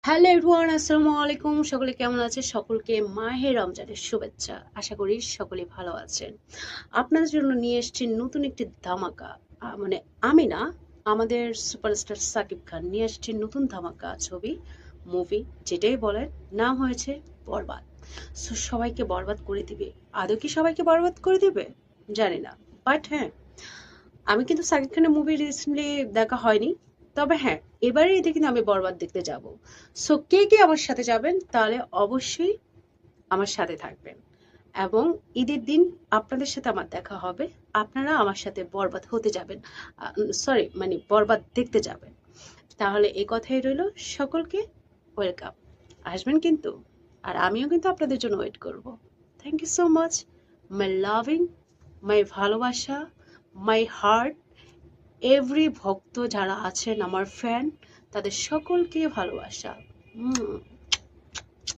Hello everyone, আসসালামু আলাইকুম। সকলে কেমন আছে? সকলকে মাহে রমজানের শুভেচ্ছা। আশা করি সকলে ভালো আছেন। আপনাদের জন্য নিয়ে এসেছি নতুন একটি ধামাকা। মানে আমি না, আমাদের সুপারস্টার সাকিব খান নিয়ে এসেছি নতুন ধামাকা ছবি, মুভি যেটাই বলেন, নাম হয়েছে বরবাদ। সো সবাইকে বরবাদ করে দিবে। আদৌ কি সবাইকে বরবাদ করে দিবে? জানি না, বাট হ্যাঁ, আমি কিন্তু সাকিব খানের মুভি রিসেন্টলি দেখা হয়নি। তবে হ্যাঁ, এবারে ঈদে কিন্তু আমি বরবাদ দেখতে যাব। সো কে কে আমার সাথে যাবেন তাহলে অবশ্যই আমার সাথে থাকবেন। এবং ঈদের দিন আপনাদের সাথে আমার দেখা হবে। আপনারা আমার সাথে বরবাদ হতে যাবেন, সরি মানে বরবাদ দেখতে যাবেন। তাহলে এই কথাই রইল, সকলকে ওয়েলকাম। আসবেন কিন্তু, আর আমিও কিন্তু আপনাদের জন্য ওয়েট করব। Thank you so much, my loving, my ভালোবাসা, মাই হার্ট, এভরি ভক্ত যারা আছেন আমার ফ্যান, তাদের সকলকে ভালোবাসা।